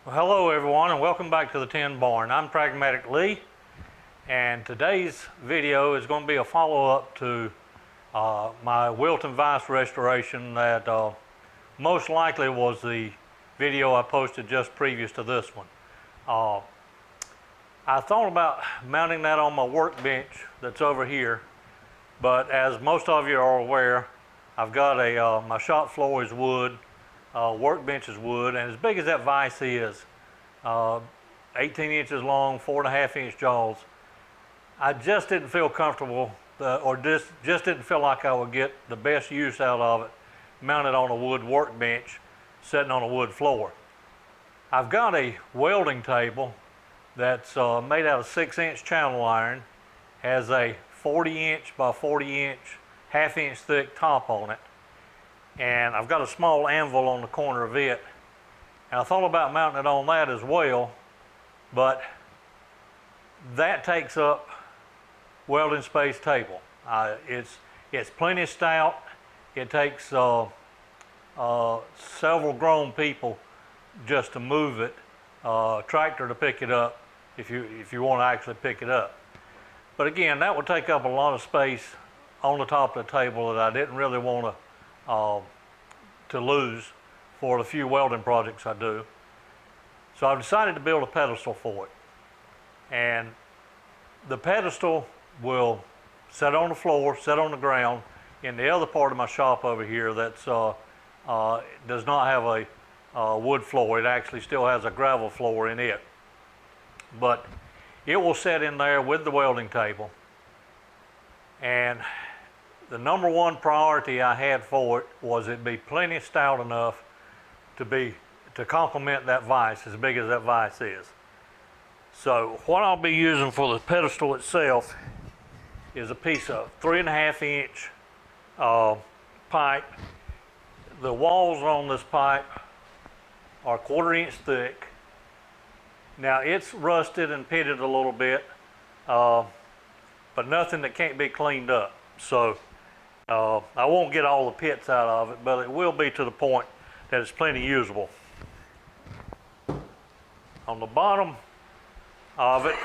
Well, hello everyone and welcome back to the Tin Barn. I'm Pragmatic Lee, and today's video is going to be a follow-up to my Wilton Vise restoration that most likely was the video I posted just previous to this one. I thought about mounting that on my workbench that's over here, but as most of you are aware, I've got my shop floor is wood, workbench is wood, and as big as that vise is, 18 inches long, 4.5 inch jaws, I just didn't feel comfortable or just didn't feel like I would get the best use out of it mounted on a wood workbench sitting on a wood floor. I've got a welding table that's made out of 6-inch channel iron, has a 40-inch by 40-inch, half-inch thick top on it, and I've got a small anvil on the corner of it. And I thought about mounting it on that as well, but that takes up welding space table. It's plenty stout. It takes several grown people just to move it, tractor to pick it up if you want to actually pick it up. But again, that would take up a lot of space on the top of the table that I didn't really want to lose for the few welding projects I do. So I've decided to build a pedestal for it. And the pedestal will sit on the floor, sit on the ground in the other part of my shop over here that's does not have a wood floor. It actually still has a gravel floor in it. But it will sit in there with the welding table. And the number one priority I had for it was it be plenty stout enough to complement that vise, as big as that vise is. So what I'll be using for the pedestal itself is a piece of 3.5 inch pipe. The walls on this pipe are 1/4 inch thick. Now it's rusted and pitted a little bit, but nothing that can't be cleaned up. So I won't get all the pits out of it, but it will be to the point that it's plenty usable. On the bottom of it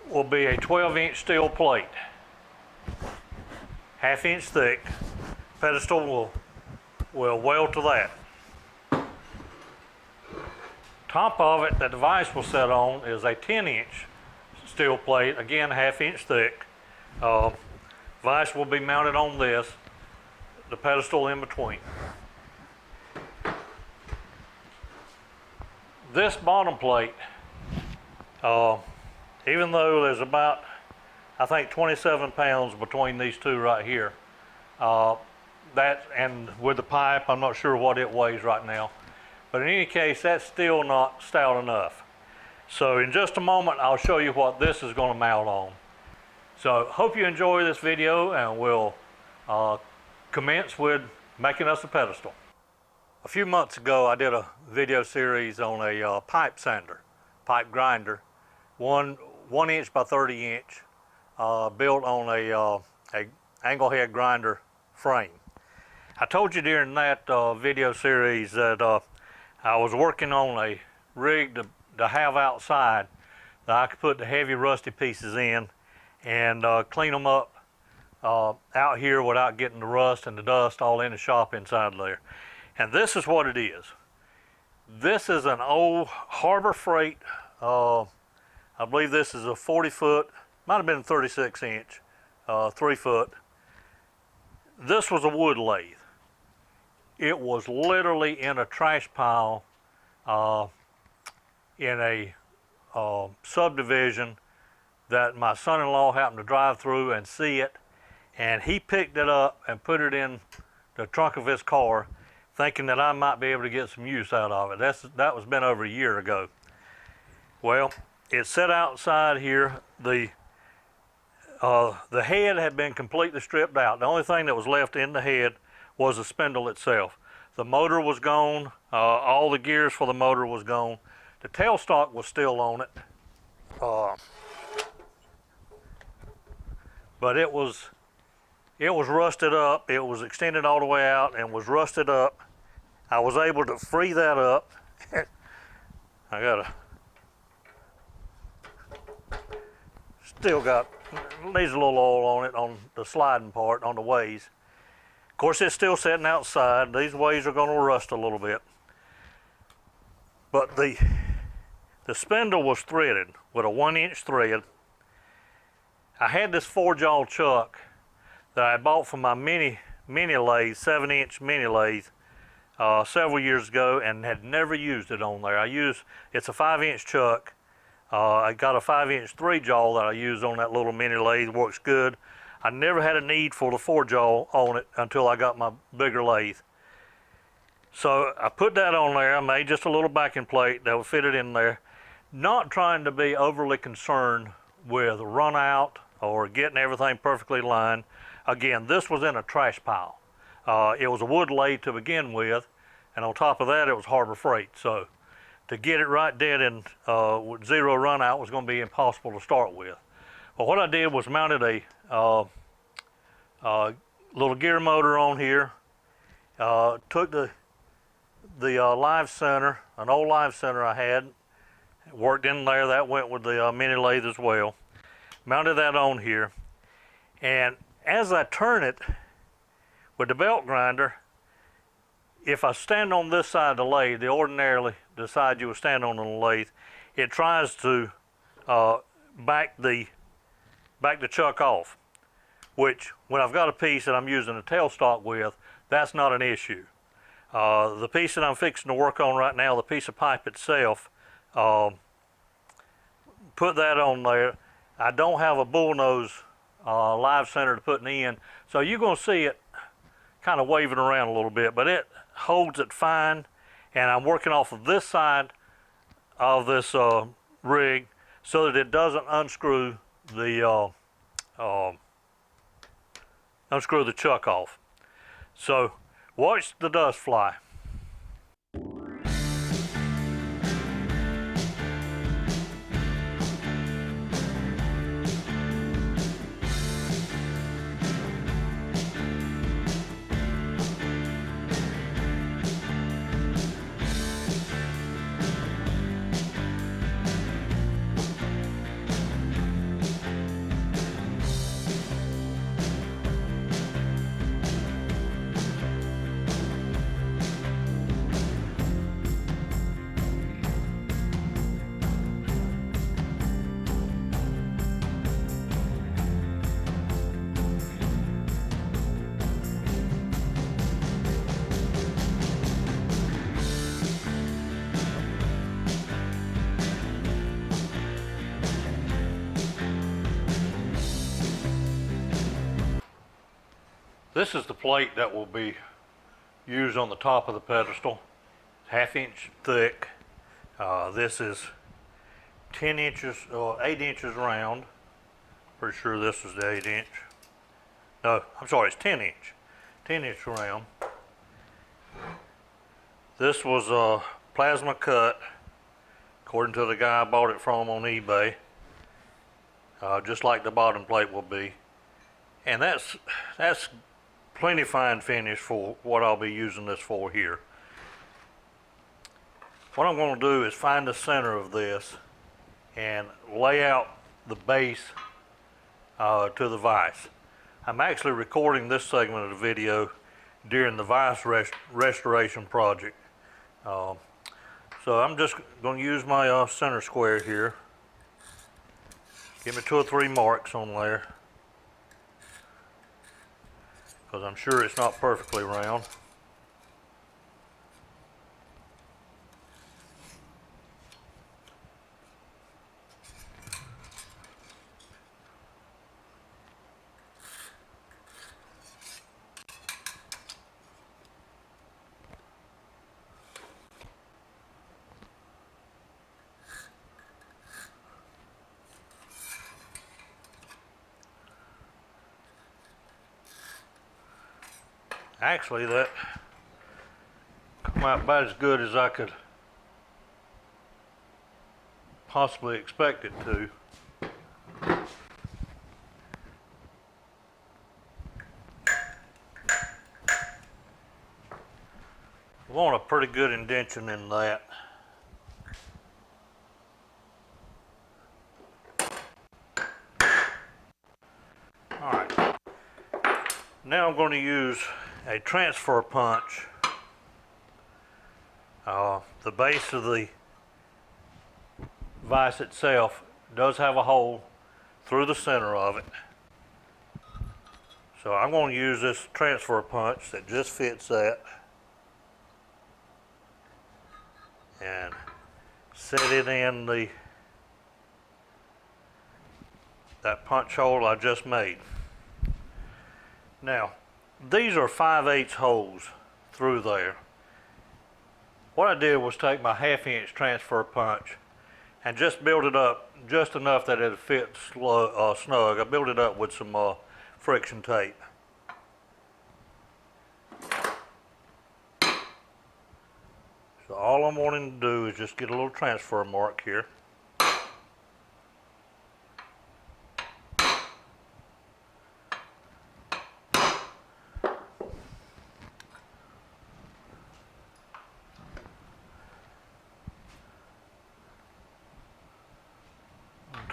will be a 12-inch steel plate, 1/2 inch thick. Pedestal will weld to that. Top of it that the vise will sit on is a 10-inch steel plate, again 1/2 inch thick. Vise will be mounted on this, the pedestal in between. This bottom plate, even though there's about, I think, 27 pounds between these two right here, that and with the pipe, I'm not sure what it weighs right now. But in any case, that's still not stout enough. So in just a moment, I'll show you what this is going to mount on. So hope you enjoy this video, and we'll commence with making us a pedestal. A few months ago, I did a video series on a pipe sander, pipe grinder, 1 inch by 30 inch, built on a angle head grinder frame. I told you during that video series that I was working on a rig to have outside that I could put the heavy rusty pieces in and clean them up out here without getting the rust and the dust all in the shop inside there. And this is what it is. This is an old Harbor Freight, I believe this is a 40-foot, might have been a 36 inch, 3 foot. This was a wood lathe. It was literally in a trash pile in a subdivision that my son-in-law happened to drive through and see it, and he picked it up and put it in the trunk of his car, thinking that I might be able to get some use out of it. That was been over a year ago. Well, it sat outside here. The head had been completely stripped out. The only thing that was left in the head was the spindle itself. The motor was gone. All the gears for the motor was gone. The tailstock was still on it. But it was rusted up. It was extended all the way out and was rusted up. I was able to free that up I gotta, still got, needs a little oil on it on the sliding part, on the ways. Of course, it's still sitting outside. These ways are gonna rust a little bit. But the spindle was threaded with a 1-inch thread. I had this 4-jaw chuck that I bought from my mini lathe, 7-inch mini lathe, several years ago, and had never used it on there. It's a 5-inch chuck. I got a 5-inch 3-jaw that I use on that little mini lathe. Works good. I never had a need for the 4-jaw on it until I got my bigger lathe. So I put that on there. I made just a little backing plate that would fit it in there. Not trying to be overly concerned with run out or getting everything perfectly lined. Again, this was in a trash pile. It was a wood lathe to begin with, and on top of that, it was Harbor Freight. So to get it right dead in with zero run out was going to be impossible to start with. But what I did was mounted a little gear motor on here. Took the live center, an old live center I had, worked in there. That went with the mini lathe as well. Mounted that on here, and as I turn it with the belt grinder, if I stand on this side of the lathe, ordinarily the side you would stand on the lathe, it tries to back the chuck off, which when I've got a piece that I'm using a tailstock with, that's not an issue. The piece that I'm fixing to work on right now, the piece of pipe itself, put that on there. I don't have a bullnose live center to put in, so you're going to see it kind of waving around a little bit, but it holds it fine, and I'm working off of this side of this rig so that it doesn't unscrew the chuck off. So watch the dust fly. This is the plate that will be used on the top of the pedestal. 1/2 inch thick. This is 10 inches, 8 inches round. Pretty sure this is the 8 inch. No, I'm sorry, it's 10 inch. 10 inch round. This was a plasma cut, according to the guy I bought it from on eBay. Just like the bottom plate will be. And that's plenty fine finish for what I'll be using this for here. What I'm going to do is find the center of this and lay out the base to the vise. I'm actually recording this segment of the video during the vise restoration project. So I'm just going to use my center square here. Give me 2 or 3 marks on there, because I'm sure it's not perfectly round. Actually, that come out about as good as I could possibly expect it to. I want a pretty good indentation in that. All right. Now I'm going to use a transfer punch. The base of the vise itself does have a hole through the center of it. So I'm going to use this transfer punch that just fits that and set it in that punch hole I just made. Now, these are 5/8 holes through there. What I did was take my 1/2 inch transfer punch and just build it up just enough that it fit snug. I built it up with some friction tape. So all I'm wanting to do is just get a little transfer mark here.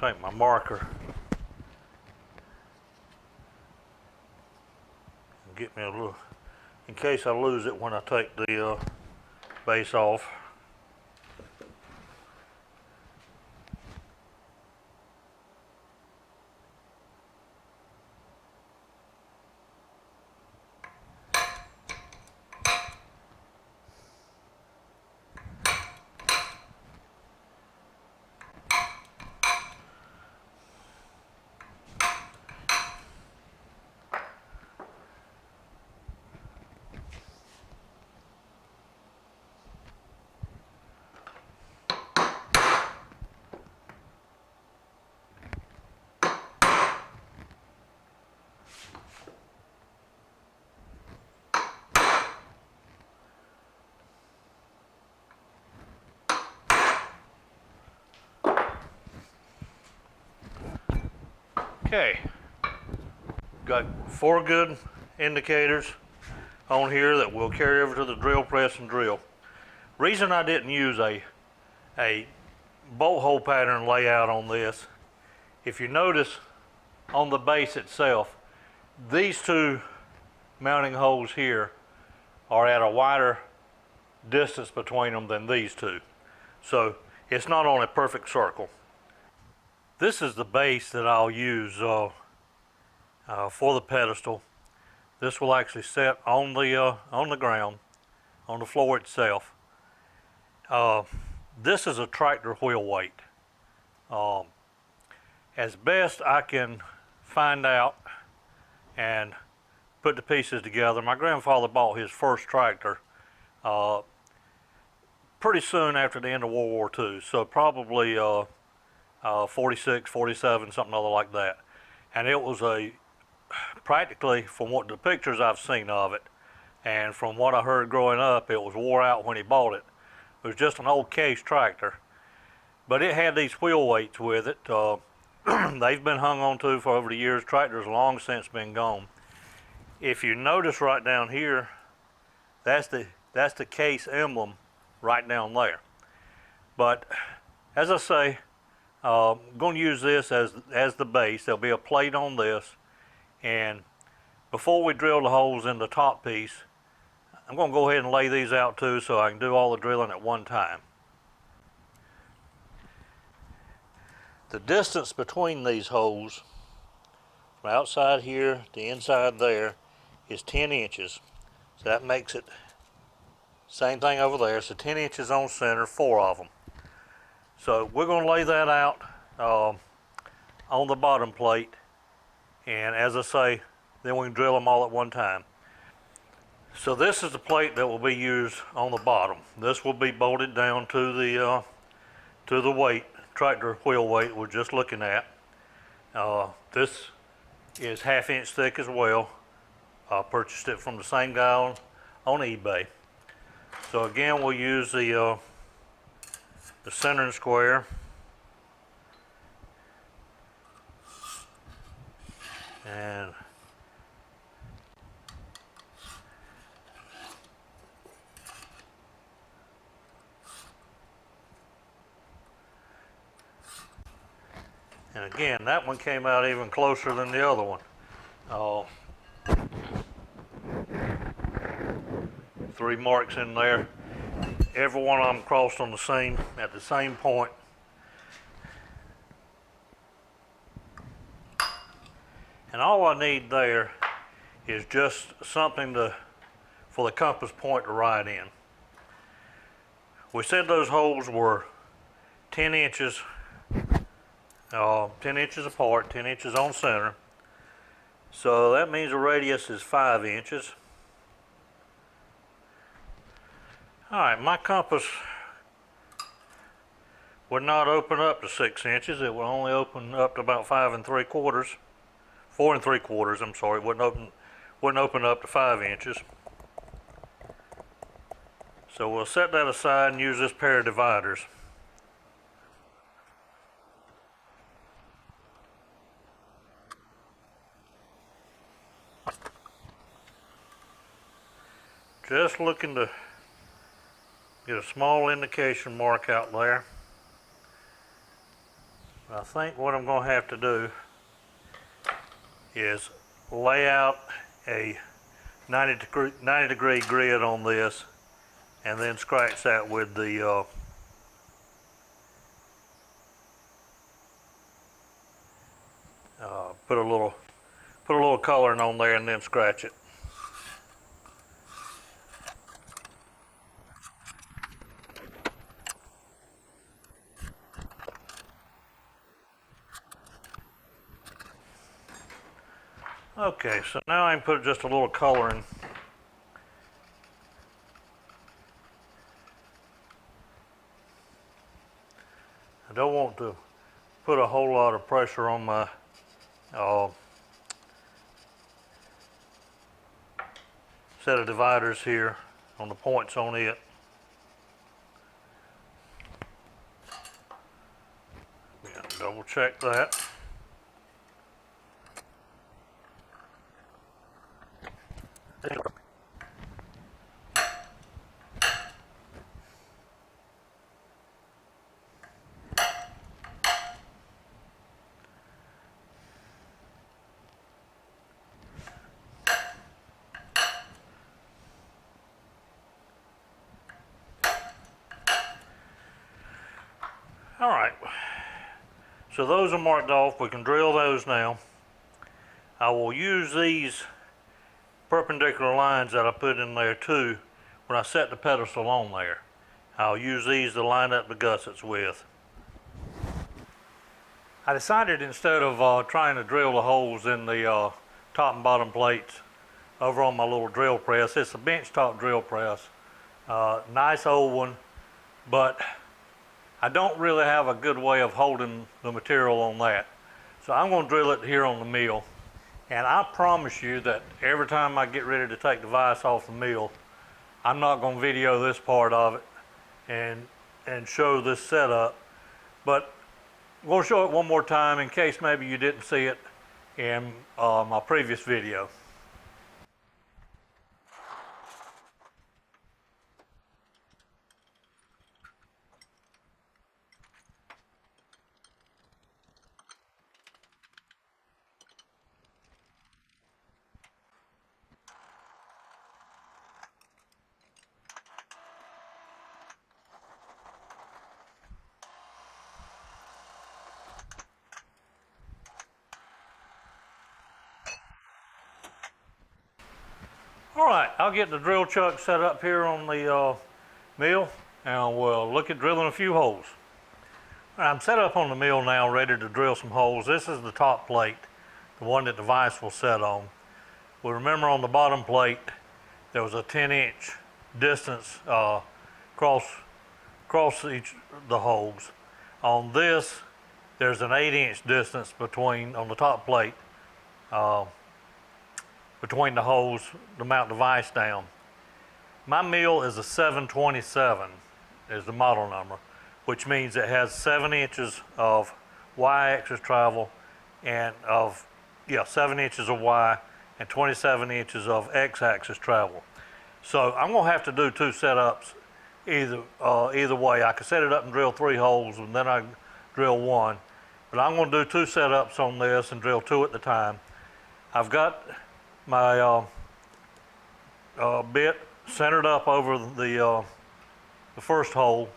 Take my marker and get me a little, in case I lose it when I take the base off. Okay, got 4 good indicators on here that we'll carry over to the drill press and drill. Reason I didn't use a bolt hole pattern layout on this, if you notice on the base itself, these 2 mounting holes here are at a wider distance between them than these 2. So it's not on a perfect circle. This is the base that I'll use for the pedestal. This will actually set on the ground, on the floor itself. This is a tractor wheel weight. As best I can find out and put the pieces together, my grandfather bought his first tractor pretty soon after the end of World War II, so probably 46, 47, something other like that. And it was practically, from what the pictures I've seen of it, and from what I heard growing up, it was wore out when he bought it. It was just an old case tractor. But it had these wheel weights with it. They've been hung on to for over the years. Tractor's long since been gone. If you notice right down here, that's the case emblem right down there. But as I say, I'm going to use this as the base. There'll be a plate on this, and before we drill the holes in the top piece, I'm going to go ahead and lay these out too so I can do all the drilling at one time. The distance between these holes from outside here to inside there is 10 inches. So that makes it same thing over there. So 10 inches on center, 4 of them. So we're going to lay that out on the bottom plate, and as I say, then we can drill them all at one time. So this is the plate that will be used on the bottom. This will be bolted down to the weight, tractor wheel weight we're just looking at. This is 1/2 inch thick as well. I purchased it from the same guy on eBay. So again, we'll use the centering square, and again, that one came out even closer than the other one. Uh, 3 marks in there. Every one of them crossed on at the same point. And all I need there is just something for the compass point to ride in. We said those holes were 10 inches, 10 inches apart, 10 inches on center. So that means the radius is 5 inches. All right, my compass would not open up to 6 inches. It would only open up to about 4 3/4. I'm sorry. It wouldn't open up to 5 inches. So we'll set that aside and use this pair of dividers. Just looking to get a small indication mark out there. I think what I'm going to have to do is lay out a 90 degree grid on this and then scratch that with the put a little coloring on there and then scratch it. Okay, so now I can put just a little coloring. I don't want to put a whole lot of pressure on my set of dividers here on the points on it. Yeah, double check that. All right, so those are marked off. We can drill those now. I will use these perpendicular lines that I put in there too when I set the pedestal on there. I'll use these to line up the gussets with. I decided instead of trying to drill the holes in the top and bottom plates over on my little drill press. It's a bench top drill press, nice old one, but I don't really have a good way of holding the material on that. So I'm going to drill it here on the mill. And I promise you that every time I get ready to take the vise off the mill, I'm not going to video this part of it and show this setup. But I'm going to show it one more time in case maybe you didn't see it in my previous video. All right, I'll get the drill chuck set up here on the mill and we'll look at drilling a few holes. I'm set up on the mill now, ready to drill some holes. This is the top plate, the one that the vise will set on. Well, remember on the bottom plate, there was a 10-inch distance across each the holes. On this, there's an 8-inch distance on the top plate between the holes to mount the vise down. My mill is a 727 is the model number, which means it has 7 inches of y-axis travel and 7 inches of y and 27 inches of x-axis travel. So I'm gonna have to do 2 setups either way. I could set it up and drill 3 holes and then I drill 1, but I'm gonna do 2 setups on this and drill 2 at the time. I've got my bit centered up over the first hole.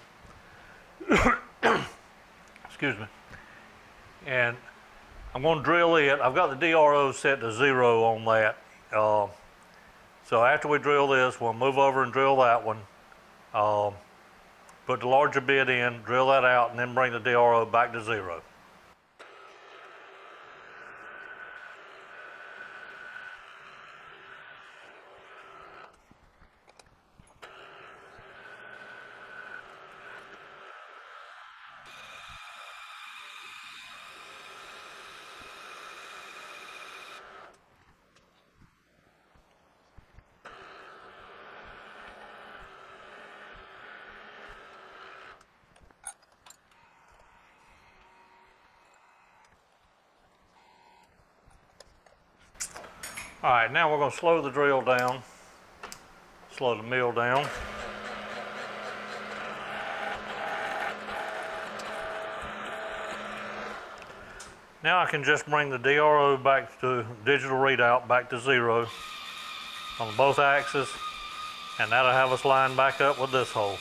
Excuse me. And I'm going to drill it. I've got the DRO set to 0 on that. So after we drill this, we'll move over and drill that one. Put the larger bit in, drill that out, and then bring the DRO back to 0. All right, now we're going to slow the drill down, slow the mill down. Now I can just bring the DRO back to digital readout back to 0 on both axes, and that'll have us lined back up with this hole.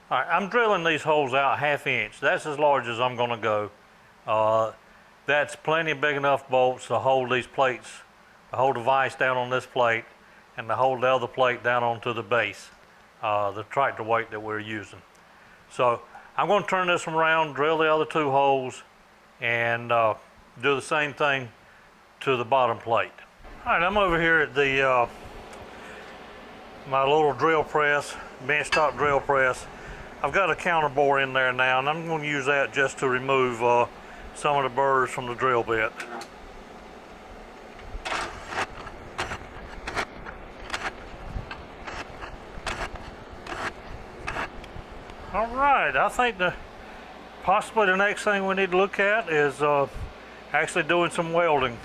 All right, I'm drilling these holes out 1/2 inch. That's as large as I'm going to go. That's plenty big enough bolts to hold these plates, to hold the vise down on this plate, and to hold the other plate down onto the base, the tractor weight that we're using. So I'm going to turn this one around, drill the other 2 holes, and do the same thing to the bottom plate. All right, I'm over here at the my little drill press, bench top drill press. I've got a counter bore in there now, and I'm going to use that just to remove some of the burrs from the drill bit. All right, I think possibly the next thing we need to look at is actually doing some welding.